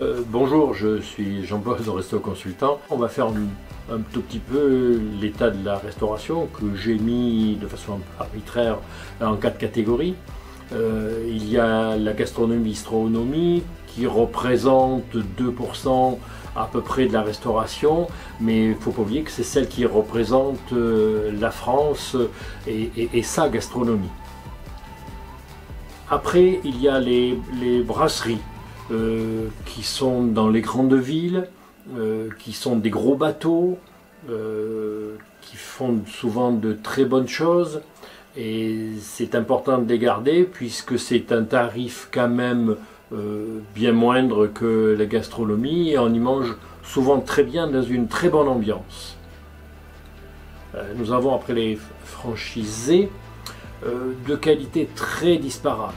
Bonjour, je suis Jean-Paul de Resto Consultant. On va faire un tout petit peu l'état de la restauration que j'ai mis de façon arbitraire en 4 catégories. Il y a la gastronomie qui représente 2% à peu près de la restauration, mais il ne faut pas oublier que c'est celle qui représente la France et sa gastronomie. Après, il y a les brasseries. Qui sont dans les grandes villes, qui sont des gros bateaux, qui font souvent de très bonnes choses, et c'est important de les garder puisque c'est un tarif quand même bien moindre que la gastronomie, et on y mange souvent très bien dans une très bonne ambiance. Nous avons après les franchisés de qualité très disparate.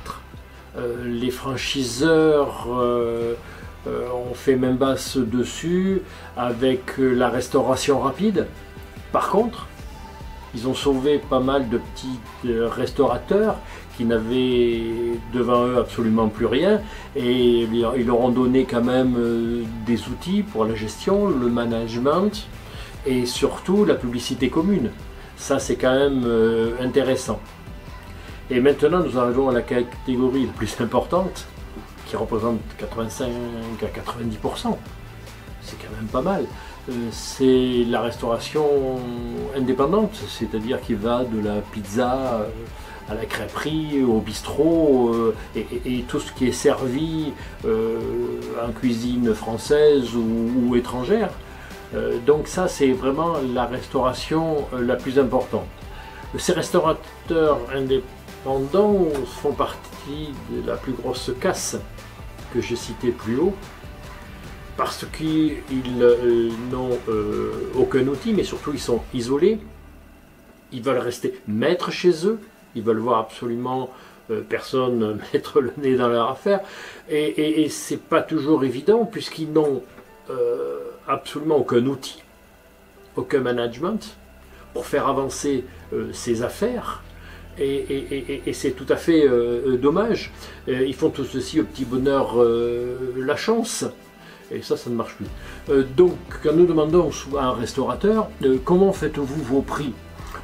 Les franchiseurs ont fait main basse dessus avec la restauration rapide. Par contre, ils ont sauvé pas mal de petits restaurateurs qui n'avaient devant eux absolument plus rien, et ils leur ont donné quand même des outils pour la gestion, le management et surtout la publicité commune. Ça, c'est quand même intéressant. Et maintenant, nous arrivons à la catégorie la plus importante, qui représente 85 à 90%. C'est quand même pas mal. C'est la restauration indépendante, c'est-à-dire qui va de la pizza à la crêperie, au bistrot, et tout ce qui est servi en cuisine française ou étrangère. Donc ça, c'est vraiment la restauration la plus importante. Ces restaurateurs indépendants font partie de la plus grosse casse que j'ai citée plus haut, parce qu'ils n'ont aucun outil, mais surtout ils sont isolés, ils veulent rester maîtres chez eux, ils veulent voir absolument personne mettre le nez dans leur affaire, et c'est pas toujours évident puisqu'ils n'ont absolument aucun outil, aucun management pour faire avancer ces affaires. Et c'est tout à fait dommage. Ils font tout ceci au petit bonheur la chance, et ça ne marche plus. Donc quand nous demandons à un restaurateur comment faites-vous vos prix,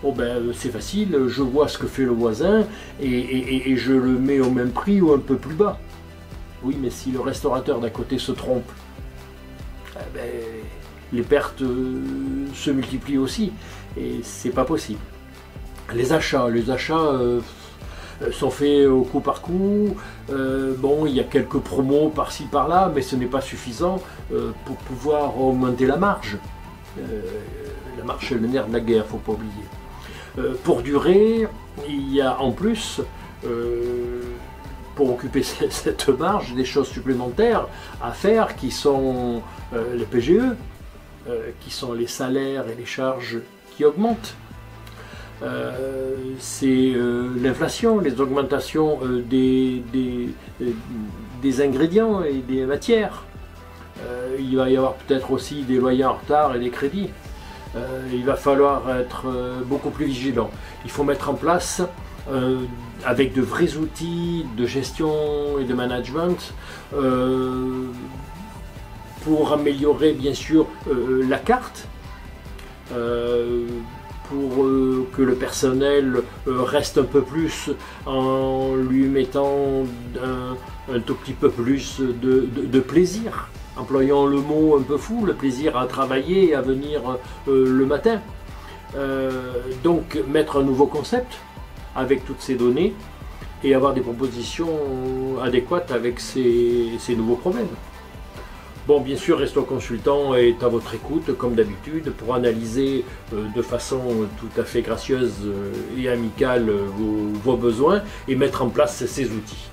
oh ben, c'est facile, je vois ce que fait le voisin et je le mets au même prix ou un peu plus bas. Oui, mais si le restaurateur d'à côté se trompe, ben, les pertes se multiplient aussi, et c'est pas possible. Les achats sont faits au coup par coup. Bon, il y a quelques promos par-ci par-là, mais ce n'est pas suffisant pour pouvoir augmenter la marge. La marge, c'est le nerf de la guerre, il ne faut pas oublier. Pour durer, il y a en plus, pour occuper cette marge, des choses supplémentaires à faire qui sont les PGE, qui sont les salaires et les charges qui augmentent. C'est l'inflation, les augmentations des ingrédients et des matières. Il va y avoir peut-être aussi des loyers en retard et des crédits. Il va falloir être beaucoup plus vigilant. Il faut mettre en place, avec de vrais outils de gestion et de management, pour améliorer bien sûr la carte, pour que le personnel reste un peu plus en lui mettant un tout petit peu plus de plaisir, employant le mot un peu fou, le plaisir à travailler et à venir le matin. Donc mettre un nouveau concept avec toutes ces données et avoir des propositions adéquates avec ces nouveaux problèmes. Bon, bien sûr, Resto Consultant est à votre écoute, comme d'habitude, pour analyser de façon tout à fait gracieuse et amicale vos besoins et mettre en place ces outils.